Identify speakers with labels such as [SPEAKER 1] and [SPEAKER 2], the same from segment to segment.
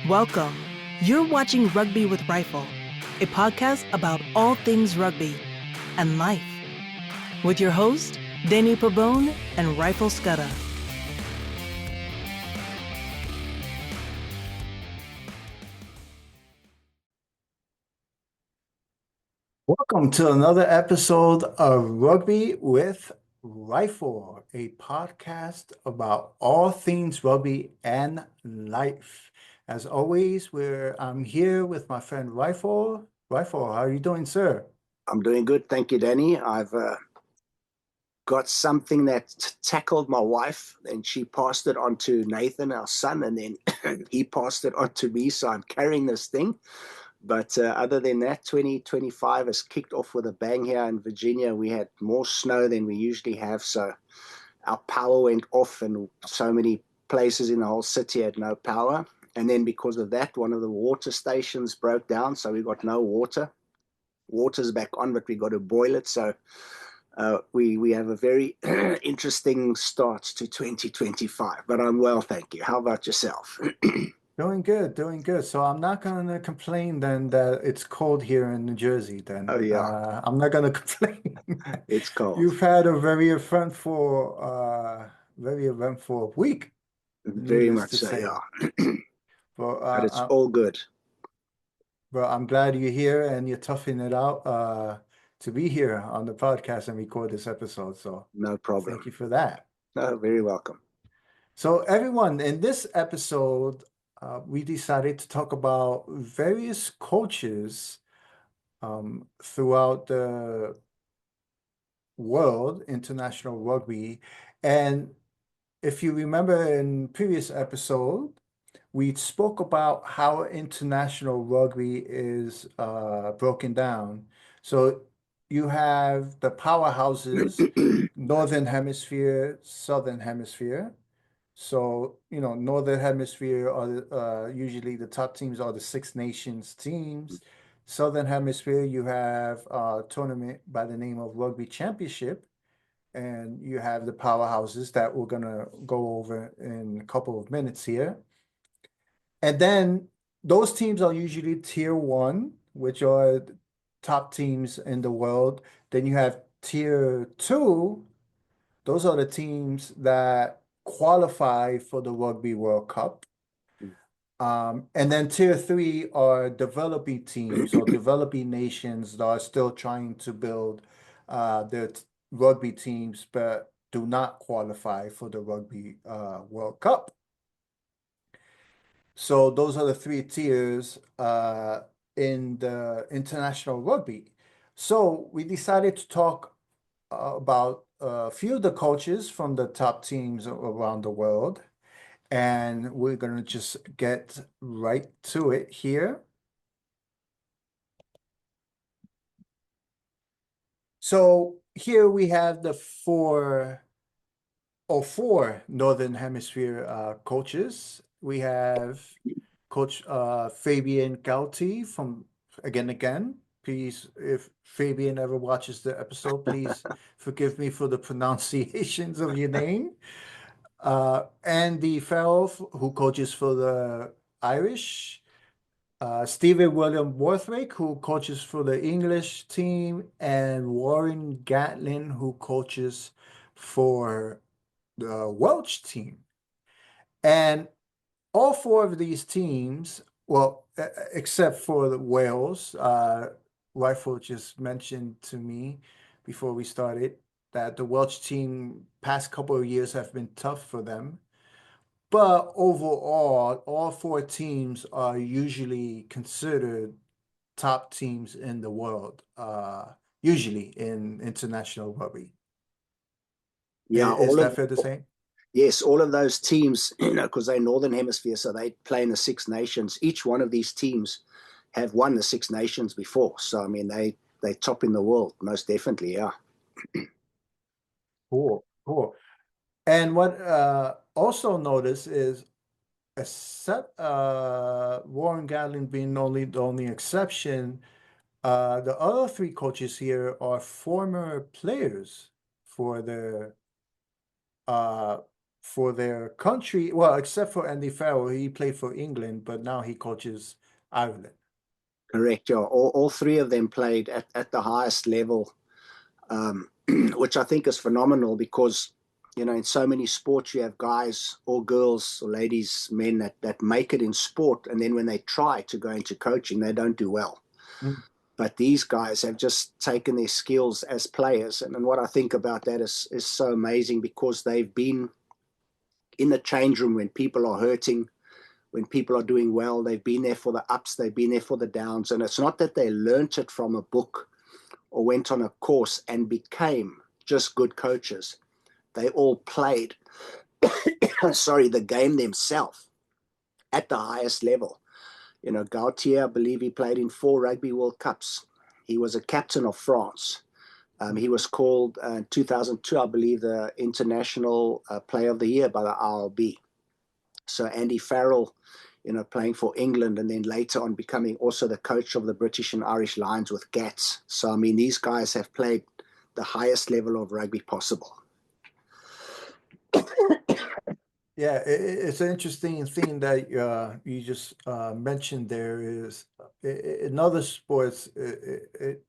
[SPEAKER 1] Welcome. You're watching Rugby with Rifle, a podcast about all things rugby and life, with your host, Danny Pabone and Rifle Scudder.
[SPEAKER 2] Welcome to another episode of Rugby with Rifle, a podcast about all things rugby and life. As always, I'm here with my friend Rifle. Rifle, how are you doing, sir?
[SPEAKER 3] I'm doing good. Thank you, Danny. I've got something that tackled my wife, and she passed it on to Nathan, our son, and then he passed it on to me. So I'm carrying this thing. But other than that, 2025 has kicked off with a bang here in Virginia. We had more snow than we usually have. So our power went off, and so many places in the whole city had no power. And then because of that, one of the water stations broke down. So we got no water. Water's back on, but we got to boil it. So we have a very interesting start to 2025. But I'm well, thank you. How about yourself?
[SPEAKER 2] Doing good, doing good. So I'm not going to complain then that it's cold here in New Jersey then.
[SPEAKER 3] Oh yeah,
[SPEAKER 2] I'm not going to complain.
[SPEAKER 3] it's cold.
[SPEAKER 2] You've had a very eventful week,
[SPEAKER 3] Very
[SPEAKER 2] needless
[SPEAKER 3] much
[SPEAKER 2] to
[SPEAKER 3] so,
[SPEAKER 2] say.
[SPEAKER 3] yeah.
[SPEAKER 2] But
[SPEAKER 3] But it's all good.
[SPEAKER 2] I'm glad you're here and you're toughing it out to be here on the podcast and record this episode. So
[SPEAKER 3] No
[SPEAKER 2] thank you
[SPEAKER 3] problem.
[SPEAKER 2] for that.
[SPEAKER 3] No, very welcome.
[SPEAKER 2] So everyone, in this episode, we decided to talk about various coaches throughout the world, international rugby. And if you remember in previous episode, we spoke about how international rugby is broken down. So you have the powerhouses, Northern Hemisphere, Southern Hemisphere. So, Northern Hemisphere are usually the top teams are the Six Nations teams. Southern Hemisphere, you have a tournament by the name of Rugby Championship, and you have the powerhouses that we're gonna go over in a couple of minutes here. And then those teams are usually tier one, which are the top teams in the world. Then you have tier two, those are the teams that qualify for the Rugby World Cup. And then tier three are developing teams or developing nations that are still trying to build their rugby teams, but do not qualify for the Rugby World Cup. So those are the three tiers in the international rugby. So we decided to talk about a few of the coaches from the top teams around the world, and we're going to just get right to it here. So here we have the four Northern Hemisphere coaches. We have Coach Fabian Gauti from again. Please, if Fabian ever watches the episode, please forgive me for the pronunciations of your name. Andy Farrell, who coaches for the Irish. Stephen William Borthwick, who coaches for the English team, and Warren Gatlin, who coaches for the Welsh team. And all four of these teams, well, except for the Wales, Rifle just mentioned to me before we started that the Welsh team past couple of years have been tough for them. But overall, all four teams are usually considered top teams in the world, usually in international rugby.
[SPEAKER 3] Yeah,
[SPEAKER 2] Is that fair to say?
[SPEAKER 3] yes, all of those teams, because they're Northern Hemisphere, so they play in the Six Nations. Each one of these teams have won the Six Nations before. So I mean, they top in the world, most definitely. Yeah.
[SPEAKER 2] Cool, cool. And what also notice is, except Warren Gatling being the only exception, the other three coaches here are former players for the uh for their country. Well, except for Andy Farrell, he played for England, but now he coaches Ireland.
[SPEAKER 3] Correct, yeah. All three of them played at the highest level, which I think is phenomenal because, you know, in so many sports you have guys or girls or ladies, men that make it in sport, and then when they try to go into coaching, they don't do well.
[SPEAKER 2] Mm.
[SPEAKER 3] But these guys have just taken their skills as players. And what I think about that is so amazing because they've been in the change room when people are hurting, when people are doing well. They've been there for the ups, they've been there for the downs. And it's not that they learnt it from a book or went on a course and became just good coaches. They all played, sorry, the game themselves at the highest level. You know, Gautier, I believe he played in 4 Rugby World Cups. He was a captain of France. He was called in 2002, I believe, the International Player of the Year by the RLB. So Andy Farrell, you know, playing for England and then later on becoming also the coach of the British and Irish Lions with Gats. So, I mean, these guys have played the highest level of rugby possible.
[SPEAKER 2] Yeah, it's an interesting thing that you just mentioned there is in other sports, it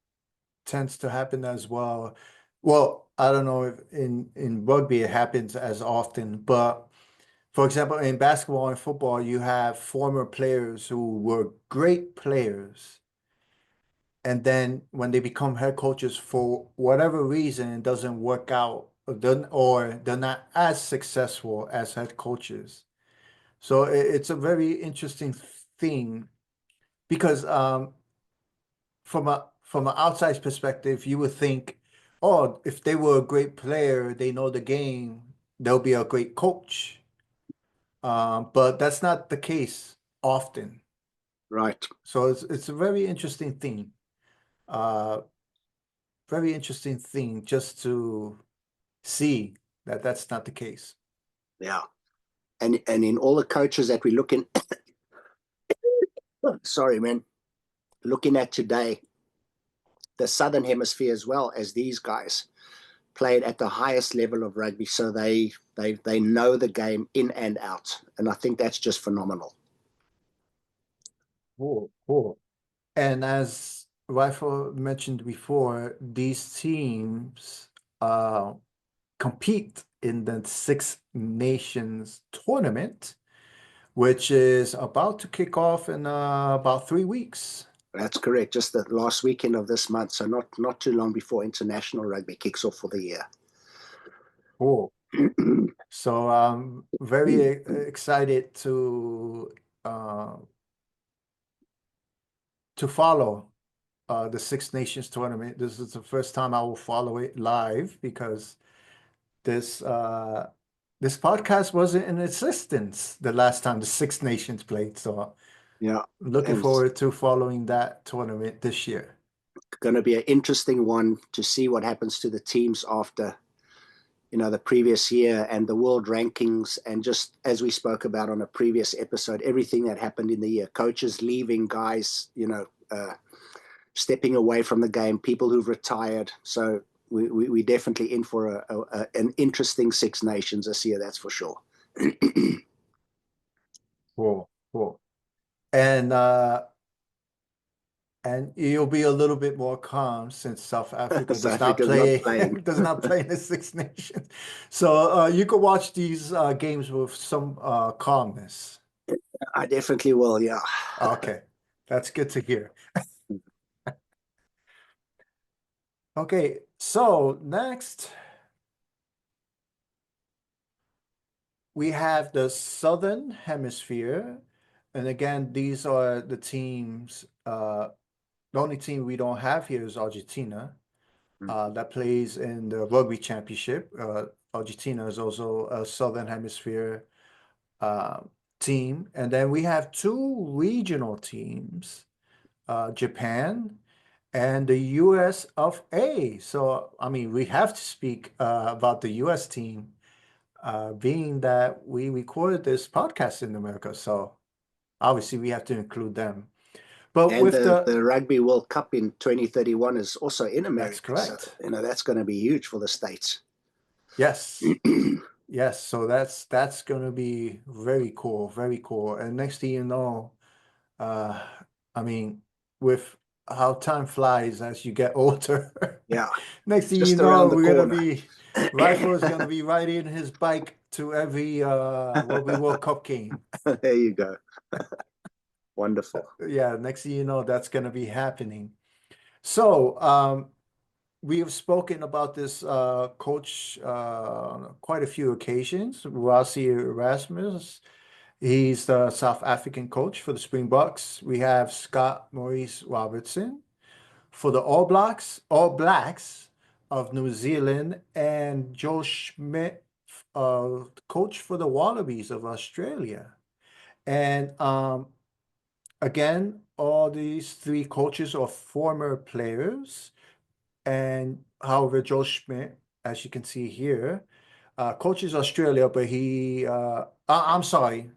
[SPEAKER 2] tends to happen as well. Well, I don't know if in rugby it happens as often, but for example, in basketball and football, you have former players who were great players, and then when they become head coaches for whatever reason, it doesn't work out, or they're not as successful as head coaches. So it's a very interesting thing because from an outside perspective, you would think, oh, if they were a great player, they know the game, they'll be a great coach. But that's not the case often.
[SPEAKER 3] Right.
[SPEAKER 2] So it's a very interesting thing. Uh, Very interesting thing just to see that that's not the case.
[SPEAKER 3] Yeah. And in all the coaches that we look in, sorry, man, looking at today, the Southern Hemisphere as well as these guys played at the highest level of rugby. So they know the game in and out. And I think that's just phenomenal.
[SPEAKER 2] Cool, cool. And as Rifle mentioned before, these teams compete in the Six Nations tournament, which is about to kick off in about 3 weeks.
[SPEAKER 3] That's correct. Just the last weekend of this month. So not too long before international rugby kicks off for the year.
[SPEAKER 2] Cool. So I'm very excited uh, to follow the Six Nations tournament. This is the first time I will follow it live because this this podcast wasn't in existence the last time the Six Nations played. So
[SPEAKER 3] Yeah.
[SPEAKER 2] looking
[SPEAKER 3] And
[SPEAKER 2] forward to following that tournament this year.
[SPEAKER 3] going to be an interesting one to see what happens to the teams after, you know, the previous year and the world rankings. And just as we spoke about on a previous episode, everything that happened in the year, coaches leaving, guys, you know, stepping away from the game, people who've retired. So we definitely in for an interesting Six Nations this year, that's for sure.
[SPEAKER 2] Cool, cool. And you'll be a little bit more calm since South Africa
[SPEAKER 3] South
[SPEAKER 2] does not
[SPEAKER 3] Africa's not
[SPEAKER 2] play
[SPEAKER 3] playing.
[SPEAKER 2] does not play in the Six Nations. So you can watch these games with some calmness.
[SPEAKER 3] I definitely will, yeah.
[SPEAKER 2] Okay, that's good to hear. Okay, so next we have the Southern Hemisphere. And again, these are the teams. The only team we don't have here is Argentina that plays in the Rugby Championship. Argentina is also a Southern Hemisphere uh, team. And then we have two regional teams, Japan and the US of A. So, I mean, we have to speak about the US team, being that we recorded this podcast in America. So obviously we have to include them. But
[SPEAKER 3] And
[SPEAKER 2] with the,
[SPEAKER 3] the Rugby World Cup in 2031 is also in
[SPEAKER 2] that's
[SPEAKER 3] America. So,
[SPEAKER 2] correct.
[SPEAKER 3] you know, that's going to be huge for the States.
[SPEAKER 2] Yes. Yes, so that's gonna be very cool, very cool. And next thing you know, uh, I mean, with how time flies as you get older,
[SPEAKER 3] Yeah,
[SPEAKER 2] next thing you
[SPEAKER 3] just
[SPEAKER 2] know,
[SPEAKER 3] around the
[SPEAKER 2] we're gonna
[SPEAKER 3] corner.
[SPEAKER 2] be Rifle is gonna be riding his bike to every Rugby World Cup game.
[SPEAKER 3] There you go. Wonderful.
[SPEAKER 2] Yeah, next thing you know, that's gonna be happening. So, we have spoken about this coach quite a few occasions. Rossi Erasmus, he's the South African coach for the Springboks. We have Scott Maurice Robertson for the All Blacks of New Zealand, and Joe Schmidt, coach for the Wallabies of Australia. And again, all these three coaches are former players. And however, Joe Schmidt, as you can see here, coaches Australia, but I'm sorry,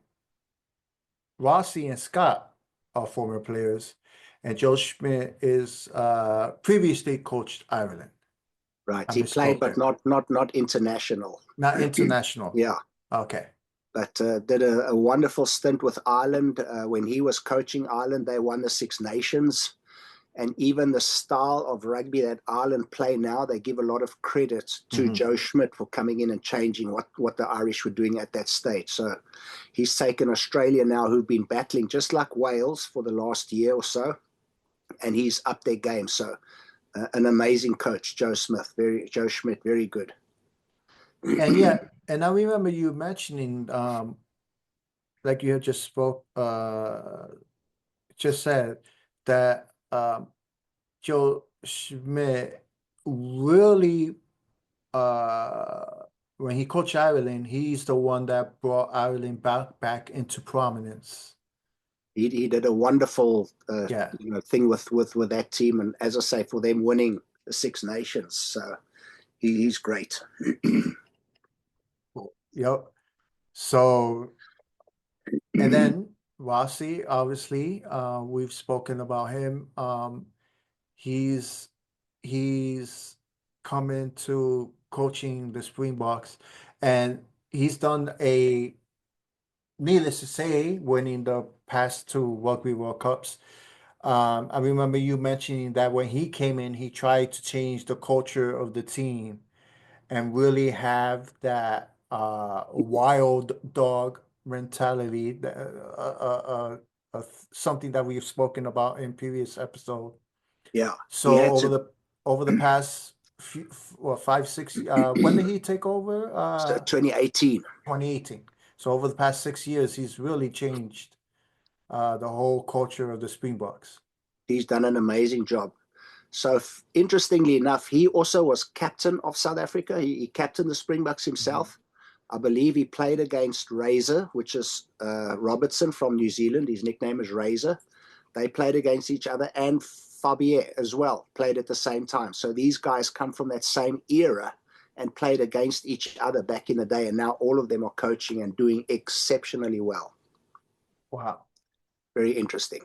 [SPEAKER 2] Rossi and Scott are former players, and Joe Schmidt is previously coached Ireland.
[SPEAKER 3] Right.
[SPEAKER 2] I
[SPEAKER 3] He played,
[SPEAKER 2] misspoke
[SPEAKER 3] but
[SPEAKER 2] there.
[SPEAKER 3] not international.
[SPEAKER 2] Not international.
[SPEAKER 3] Yeah.
[SPEAKER 2] Okay.
[SPEAKER 3] But did a wonderful stint with Ireland. When he was coaching Ireland, they won the Six Nations. And even the style of rugby that Ireland play now, they give a lot of credit to
[SPEAKER 2] Mhm.
[SPEAKER 3] Joe Schmidt for coming in and changing what the Irish were doing at that stage. So he's taken Australia now, who've been battling just like Wales for the last year or so, and he's upped their game. So an amazing coach, Joe Schmidt, very good.
[SPEAKER 2] And yeah, and I remember you mentioning, like you had just said that Joe Schmidt really, uh, when he coached Ireland, he's the one that brought Ireland back into prominence.
[SPEAKER 3] He did a wonderful
[SPEAKER 2] Yeah.
[SPEAKER 3] thing with that team, and as I say, for them winning the Six Nations. So he's great.
[SPEAKER 2] Yep. So, and then Rossi, obviously, we've spoken about him. He's he's come into coaching the Springboks, and he's done needless to say, winning the past two Rugby World Cups. I remember you mentioning that when he came in, he tried to change the culture of the team and really have that wild dog mentality, something that we've spoken about in previous episode.
[SPEAKER 3] Yeah, he
[SPEAKER 2] So
[SPEAKER 3] had to.
[SPEAKER 2] over the past few, well, 5, 6, when did he take over?
[SPEAKER 3] 2018.
[SPEAKER 2] 2018. So over the past 6 years, he's really changed the whole culture of the Springboks.
[SPEAKER 3] He's done an amazing job. So interestingly enough, he also was captain of South Africa. He captained the Springboks
[SPEAKER 2] Mhm.
[SPEAKER 3] himself. I believe he played against Razor, which is Robertson from New Zealand. His nickname is Razor. They played against each other, and Fabier as well played at the same time. So these guys come from that same era and played against each other back in the day. And now all of them are coaching and doing exceptionally well.
[SPEAKER 2] Wow.
[SPEAKER 3] Very interesting.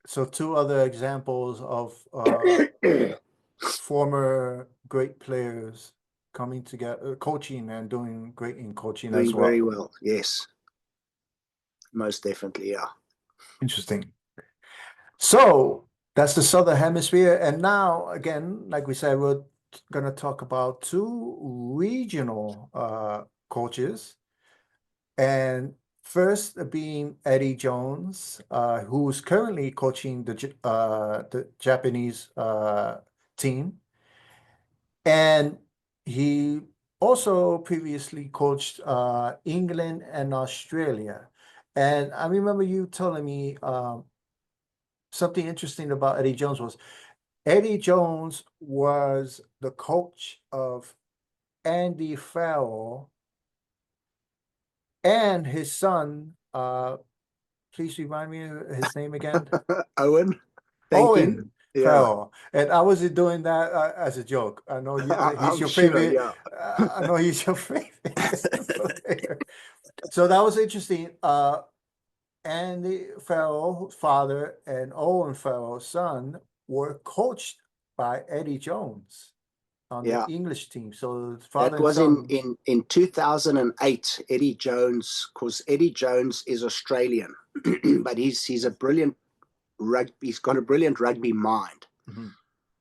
[SPEAKER 2] So two other examples of former great players coming together, coaching and doing great in coaching as
[SPEAKER 3] Doing very
[SPEAKER 2] well.
[SPEAKER 3] well. Yes, most definitely. Yeah.
[SPEAKER 2] Interesting. So that's the Southern Hemisphere. And now, again, like we said, we're going to talk about two regional coaches. And first being Eddie Jones, who's currently coaching the Japanese team. And he also previously coached England and Australia. And I remember you telling me something interesting about Eddie Jones was Eddie Jones was the coach of Andy Farrell and his son. Please remind me of his name again.
[SPEAKER 3] Owen, thanking.
[SPEAKER 2] Owen
[SPEAKER 3] Yeah,
[SPEAKER 2] Farrell. And I was doing that as a joke. I know he's
[SPEAKER 3] I'm
[SPEAKER 2] your
[SPEAKER 3] sure.
[SPEAKER 2] favorite.
[SPEAKER 3] Yeah,
[SPEAKER 2] I know he's your favorite player. So that was interesting. Andy Farrell's father and Owen Farrell's son were coached by Eddie Jones. on the
[SPEAKER 3] Yeah.
[SPEAKER 2] English team. So father
[SPEAKER 3] That
[SPEAKER 2] and
[SPEAKER 3] was
[SPEAKER 2] son.
[SPEAKER 3] in 2008. Eddie Jones, because Eddie Jones is Australian, but he's a brilliant rugby. He's got a brilliant rugby mind.
[SPEAKER 2] Mhm.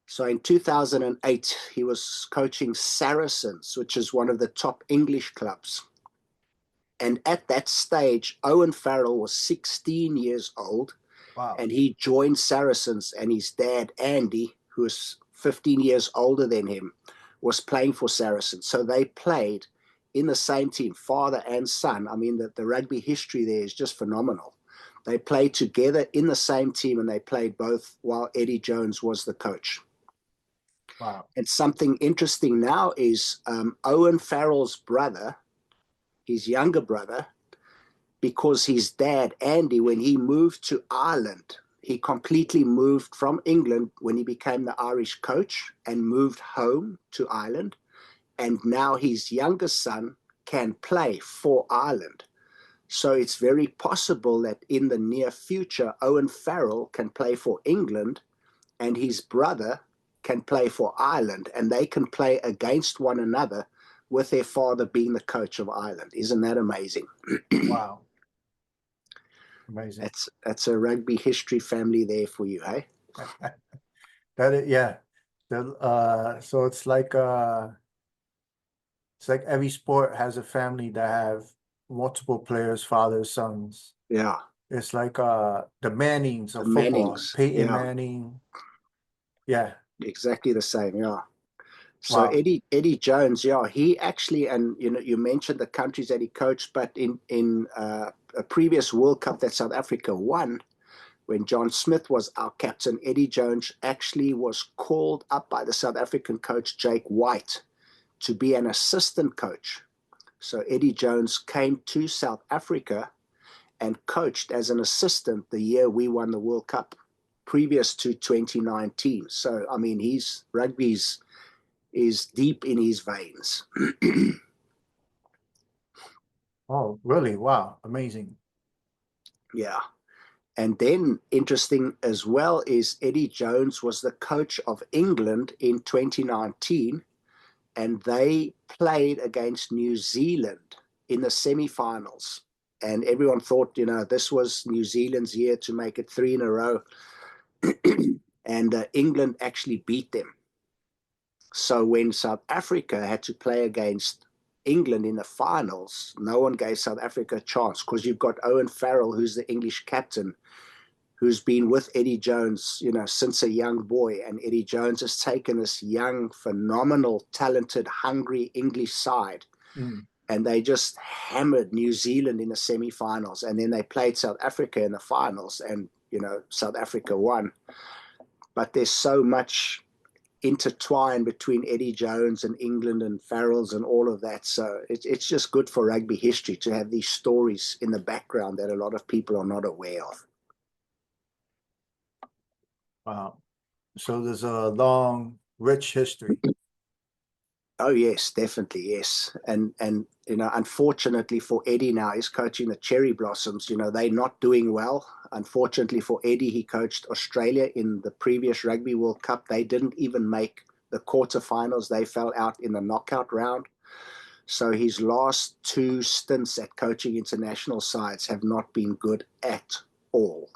[SPEAKER 3] So in 2008, he was coaching Saracens, which is one of the top English clubs. And at that stage, Owen Farrell was 16 years old,
[SPEAKER 2] Wow.
[SPEAKER 3] and he joined Saracens, and his dad, Andy, who was 15 years older than him, was playing for Saracens. So they played in the same team, father and son. I mean, the rugby history there is just phenomenal. They played together in the same team, and they played both while Eddie Jones was the coach.
[SPEAKER 2] Wow.
[SPEAKER 3] And something interesting now is Owen Farrell's brother, his younger brother, because his dad, Andy, when he moved to Ireland, he completely moved from England when he became the Irish coach and moved home to Ireland. And now his younger son can play for Ireland. So it's very possible that in the near future, Owen Farrell can play for England and his brother can play for Ireland, and they can play against one another with their father being the coach of Ireland. Isn't that amazing?
[SPEAKER 2] Wow. Amazing.
[SPEAKER 3] That's a rugby history family there for you, eh?
[SPEAKER 2] That is, yeah. So it's like every sport has a family that have multiple players, fathers, sons.
[SPEAKER 3] Yeah,
[SPEAKER 2] It's like the Mannings
[SPEAKER 3] the
[SPEAKER 2] of football,
[SPEAKER 3] Mannings.
[SPEAKER 2] Peyton
[SPEAKER 3] Yeah,
[SPEAKER 2] Manning. Yeah.
[SPEAKER 3] exactly the same. Yeah. So
[SPEAKER 2] Wow.
[SPEAKER 3] Eddie Jones, yeah, he actually, and you know, you mentioned the countries that he coached, but in a previous World Cup that South Africa won, when John Smith was our captain, Eddie Jones actually was called up by the South African coach Jake White to be an assistant coach. So Eddie Jones came to South Africa and coached as an assistant the year we won the World Cup, previous to 2019. So I mean, he's rugby's is deep in his veins.
[SPEAKER 2] Oh, really? Wow. Amazing.
[SPEAKER 3] Yeah. And then interesting as well is Eddie Jones was the coach of England in 2019, and they played against New Zealand in the semi-finals. And everyone thought, you know, this was New Zealand's year to make it 3 in a row. And England actually beat them. So when South Africa had to play against England in the finals, no one gave South Africa a chance because you've got Owen Farrell, who's the English captain, who's been with Eddie Jones, you know, since a young boy. And Eddie Jones has taken this young, phenomenal, talented, hungry English side.
[SPEAKER 2] Mm.
[SPEAKER 3] And they just hammered New Zealand in the semi-finals. And then they played South Africa in the finals. And, you know, South Africa won. But there's so much intertwined between Eddie Jones and England and Farrell's and all of that. So it's just good for rugby history to have these stories in the background that a lot of people are not aware of.
[SPEAKER 2] Wow. So there's a long, rich history.
[SPEAKER 3] Oh yes, definitely, yes. And you know, unfortunately for Eddie now, he's coaching the Cherry Blossoms. You know, they're not doing well. Unfortunately for Eddie, he coached Australia in the previous Rugby World Cup. They didn't even make the quarterfinals. They fell out in the knockout round. So his last 2 stints at coaching international sides have not been good at all.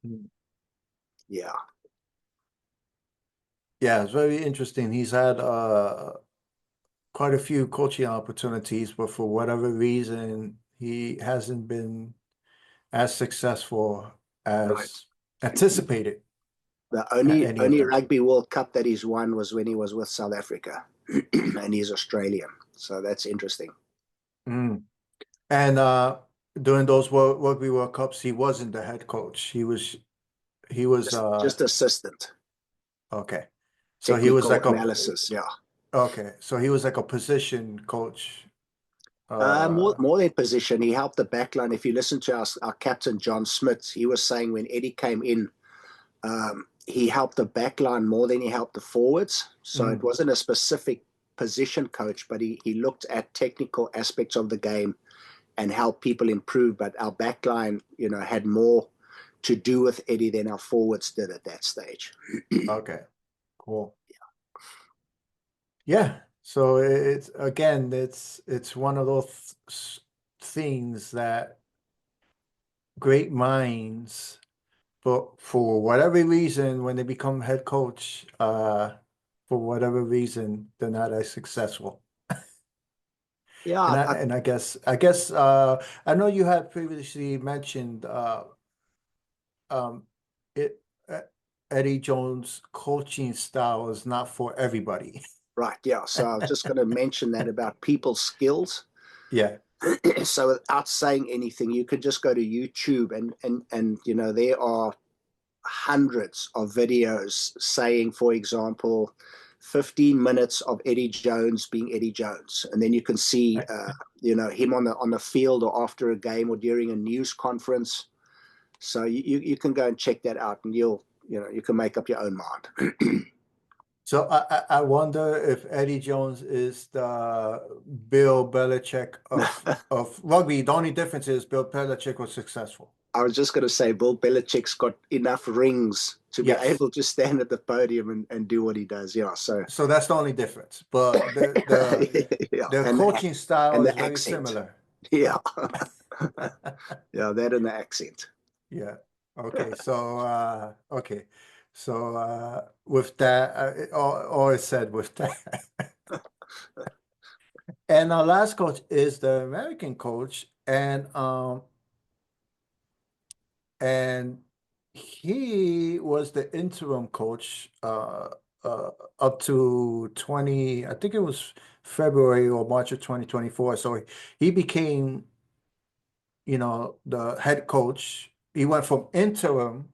[SPEAKER 2] Mm.
[SPEAKER 3] Yeah.
[SPEAKER 2] Yeah, it's very interesting. He's had quite a few coaching opportunities, but for whatever reason, he hasn't been as successul
[SPEAKER 3] Right.
[SPEAKER 2] as anticipated
[SPEAKER 3] The
[SPEAKER 2] at
[SPEAKER 3] only
[SPEAKER 2] any of
[SPEAKER 3] only
[SPEAKER 2] them.
[SPEAKER 3] Rugby World Cup that he's won was when he was with South Africa, and he's Australian. So that's interesting.
[SPEAKER 2] Mm. And during those Rugby World Cups, he wasn't the head coach. He was
[SPEAKER 3] Just assistant,
[SPEAKER 2] okay. So he was
[SPEAKER 3] technical
[SPEAKER 2] like a
[SPEAKER 3] analysis. Yeah.
[SPEAKER 2] okay. So he was like a position coach.
[SPEAKER 3] More than position, he helped the backline. If you listen to our captain John Smith, he was saying when Eddie came in, he helped the backline more than he helped the forwards. So it
[SPEAKER 2] mm,
[SPEAKER 3] wasn't a specific position coach, but he looked at technical aspects of the game and helped people improve. But our backline, you know, had more to do with Eddie than our forwards did at that stage.
[SPEAKER 2] okay. Cool. Yeah. So it's again, it's one of those things that great minds, but for whatever reason, when they become head coach, for whatever reason, they're not as successful.
[SPEAKER 3] Yeah,
[SPEAKER 2] And I guess I know you had previously mentioned um it Eddie Jones' coaching style is not for everybody.
[SPEAKER 3] right. Yeah. So I was just going to mention that about people's skills.
[SPEAKER 2] Yeah.
[SPEAKER 3] So without saying anything, you could just go to YouTube and there are hundreds of videos saying, for example, 15 minutes of Eddie Jones being Eddie Jones, and then you can see him on the field or after a game or during a news conference. So you can go and check that out, and you can make up your own mind.
[SPEAKER 2] So I wonder if Eddie Jones is the Bill Belichick of rugby. The only difference is Bill Belichick was successful.
[SPEAKER 3] I was just going to say, Bill Belichick's got enough rings to be
[SPEAKER 2] Yes.
[SPEAKER 3] able to stand at the podium and do what he does. Yeah. So,
[SPEAKER 2] So that's the only difference. But
[SPEAKER 3] yeah.
[SPEAKER 2] the
[SPEAKER 3] And
[SPEAKER 2] coaching style
[SPEAKER 3] and
[SPEAKER 2] is
[SPEAKER 3] the
[SPEAKER 2] very
[SPEAKER 3] accent.
[SPEAKER 2] similar.
[SPEAKER 3] Yeah. Yeah. That and the accent.
[SPEAKER 2] Yeah. Okay. Okay. So with that, all is said with that. And our last coach is the American coach, and he was the interim coach uh up to 20, I think it was February or March of 2024. So he became, the head coach. He went from interim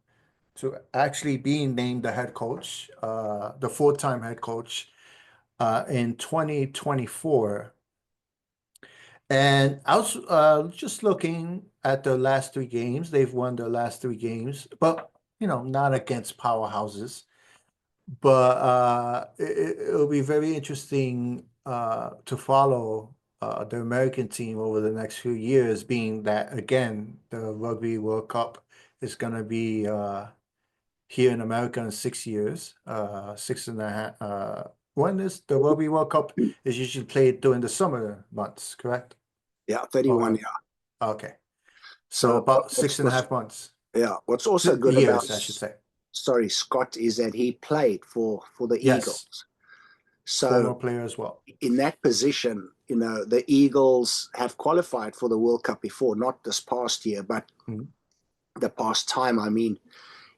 [SPEAKER 2] to actually being named the head coach, the full-time head coach, in 2024. And I was just looking at the last three games. They've won the last three games, but not against powerhouses. But it'll be very interesting to follow the American team over the next few years, being that again, the Rugby World Cup is going to be here in America in 6 years, 6.5. When is the Rugby World Cup is usually played during the summer months, correct?
[SPEAKER 3] Yeah. 31.
[SPEAKER 2] Or
[SPEAKER 3] Yeah.
[SPEAKER 2] okay, so
[SPEAKER 3] So
[SPEAKER 2] about six and a half months,
[SPEAKER 3] yeah. What's also good about,
[SPEAKER 2] years, I should say.
[SPEAKER 3] sorry, Scott, is that he played for the
[SPEAKER 2] Yes,
[SPEAKER 3] Eagles.
[SPEAKER 2] former
[SPEAKER 3] So
[SPEAKER 2] player as well.
[SPEAKER 3] in that position, the Eagles have qualified for the World Cup before, not this past year, but
[SPEAKER 2] Mhm.
[SPEAKER 3] the past time. I mean,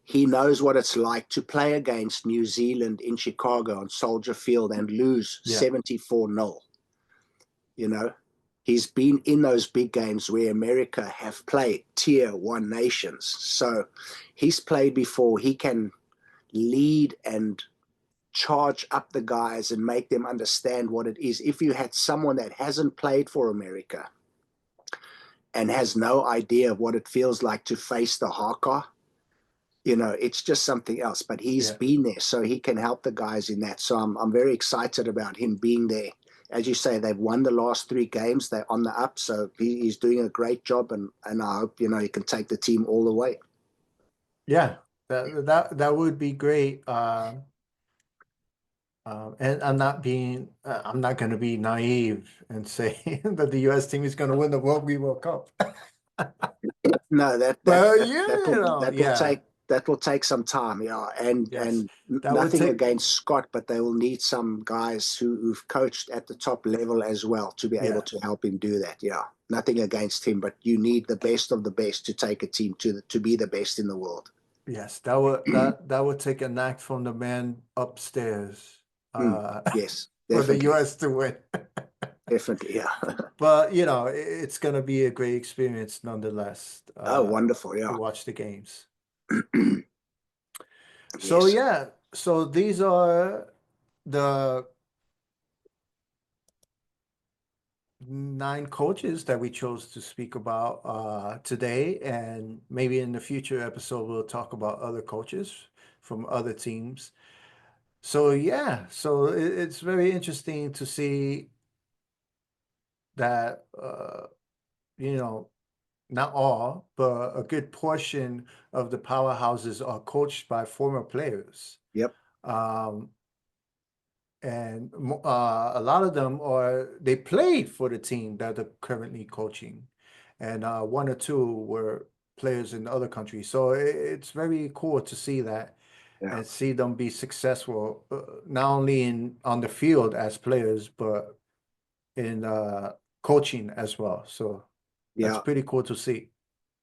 [SPEAKER 3] he knows what it's like to play against New Zealand in Chicago on Soldier Field and lose
[SPEAKER 2] Yeah,
[SPEAKER 3] 74-0. You know, he's been in those big games where America have played tier one nations. So he's played before. He can lead and charge up the guys and make them understand what it is. If you had someone that hasn't played for America and has no idea of what it feels like to face the haka, it's just something else. But he's
[SPEAKER 2] yeah.
[SPEAKER 3] been there, so he can help the guys in that. So I'm very excited about him being there. As you say, they've won the last three games. They're on the up, so he's doing a great job, and I hope he can take the team all the way.
[SPEAKER 2] Yeah, that would be great. And I'm not going to be naive and say that the U.S. team is going to win the Rugby World Cup.
[SPEAKER 3] No, that that
[SPEAKER 2] But
[SPEAKER 3] that that will that will
[SPEAKER 2] yeah,
[SPEAKER 3] take some time, yeah.
[SPEAKER 2] yes,
[SPEAKER 3] And
[SPEAKER 2] that would
[SPEAKER 3] nothing
[SPEAKER 2] take,
[SPEAKER 3] against Scott, but they will need some guys who've coached at the top level as well to be able
[SPEAKER 2] yeah,
[SPEAKER 3] to help him do that. Yeah, nothing against him, but you need the best of the best to take a team to be the best in the world.
[SPEAKER 2] yes, that would take a knack from the man upstairs,
[SPEAKER 3] Mm,
[SPEAKER 2] uh,
[SPEAKER 3] yes,
[SPEAKER 2] for the
[SPEAKER 3] definitely,
[SPEAKER 2] U.S. to win.
[SPEAKER 3] definitely, yeah.
[SPEAKER 2] But it's going to be a great experience nonetheless,
[SPEAKER 3] Oh, wonderful,
[SPEAKER 2] to
[SPEAKER 3] yeah.
[SPEAKER 2] watch the games. So
[SPEAKER 3] Yes,
[SPEAKER 2] yeah, so these are the 9 coaches that we chose to speak about today, and maybe in the future episode we'll talk about other coaches from other teams. So yeah, so it's very interesting to see that you know not all, but a good portion of the powerhouses are coached by former players.
[SPEAKER 3] yep.
[SPEAKER 2] Um, and a lot of them they played for the team that they're currently coaching, and one or two were players in other countries. So it's very cool to see that
[SPEAKER 3] Yeah.
[SPEAKER 2] and see them be successful, not only on the field as players, but in coaching as well. So that's
[SPEAKER 3] Yeah.
[SPEAKER 2] pretty cool to see.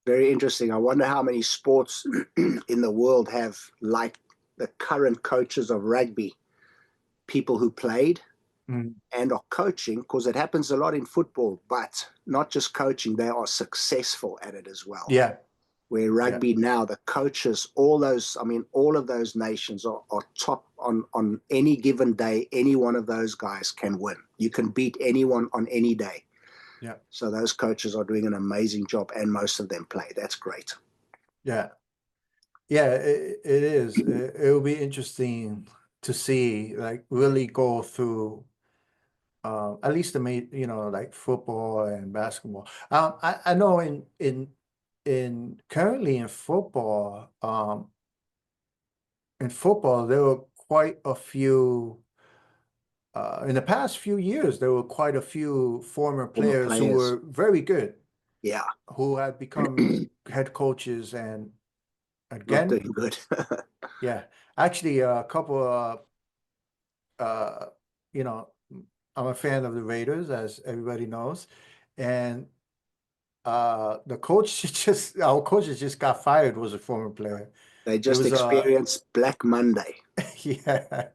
[SPEAKER 3] Very interesting. I wonder how many sports in the world have, like the current coaches of rugby, people who played
[SPEAKER 2] Mm.
[SPEAKER 3] and are coaching, because it happens a lot in football, but not just coaching, they are successful at it as well.
[SPEAKER 2] Yeah.
[SPEAKER 3] Where rugby now, the coaches, all of those nations are top on any given day. Any one of those guys can win. You can beat anyone on any day.
[SPEAKER 2] Yeah.
[SPEAKER 3] So those coaches are doing an amazing job, and most of them play. That's great.
[SPEAKER 2] Yeah. Yeah, it is. It will be interesting to see, like, really go through at least the main, like football and basketball. I know in currently in football there were quite a few in the past few years there were quite a few former
[SPEAKER 3] Former
[SPEAKER 2] players who
[SPEAKER 3] players.
[SPEAKER 2] were very good,
[SPEAKER 3] Yeah.
[SPEAKER 2] who had become head coaches, and
[SPEAKER 3] Not
[SPEAKER 2] again,
[SPEAKER 3] doing good.
[SPEAKER 2] yeah, actually a couple of uh, you know, I'm a fan of the Raiders, as everybody knows, and the coach our coaches just got fired, was a former player.
[SPEAKER 3] They
[SPEAKER 2] He
[SPEAKER 3] just
[SPEAKER 2] was
[SPEAKER 3] experienced Black Monday.
[SPEAKER 2] yeah,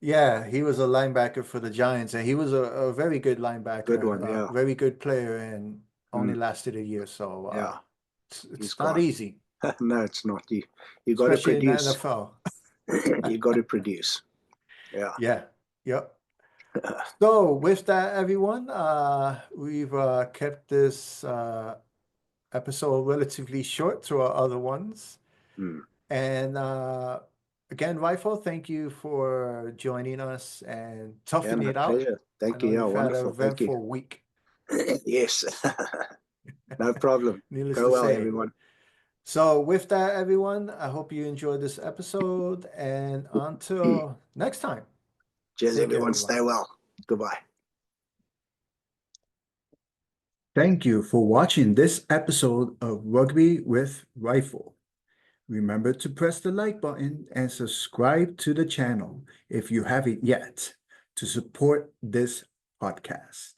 [SPEAKER 2] yeah, he was a linebacker for the Giants, and he was a very good
[SPEAKER 3] Good one,
[SPEAKER 2] linebacker,
[SPEAKER 3] yeah.
[SPEAKER 2] very good player, and only
[SPEAKER 3] Mm,
[SPEAKER 2] lasted a year. So
[SPEAKER 3] yeah, he's
[SPEAKER 2] it's not
[SPEAKER 3] gone.
[SPEAKER 2] easy,
[SPEAKER 3] No, it's not. You got to
[SPEAKER 2] especially in the
[SPEAKER 3] produce.
[SPEAKER 2] NFL.
[SPEAKER 3] You got to produce. Yeah.
[SPEAKER 2] Yeah, yep. So with that, everyone, we've kept this episode relatively short to our other ones.
[SPEAKER 3] Mm.
[SPEAKER 2] And again, Rifle, thank you for joining us and
[SPEAKER 3] Yeah,
[SPEAKER 2] toughing
[SPEAKER 3] my
[SPEAKER 2] it out.
[SPEAKER 3] pleasure.
[SPEAKER 2] I
[SPEAKER 3] Thank you.
[SPEAKER 2] know
[SPEAKER 3] Yeah,
[SPEAKER 2] you've had an
[SPEAKER 3] wonderful. Thank you.
[SPEAKER 2] eventful week,
[SPEAKER 3] Yes. No problem.
[SPEAKER 2] needless
[SPEAKER 3] Go
[SPEAKER 2] to
[SPEAKER 3] well,
[SPEAKER 2] say.
[SPEAKER 3] everyone.
[SPEAKER 2] So with that, everyone, I hope you enjoyed this episode, and until next time,
[SPEAKER 3] Cheers,
[SPEAKER 2] take care,
[SPEAKER 3] everyone.
[SPEAKER 2] everyone.
[SPEAKER 3] Stay well. Goodbye.
[SPEAKER 2] Thank you for watching this episode of Rugby with Rifle. Remember to press the like button and subscribe to the channel if you haven't yet to support this podcast.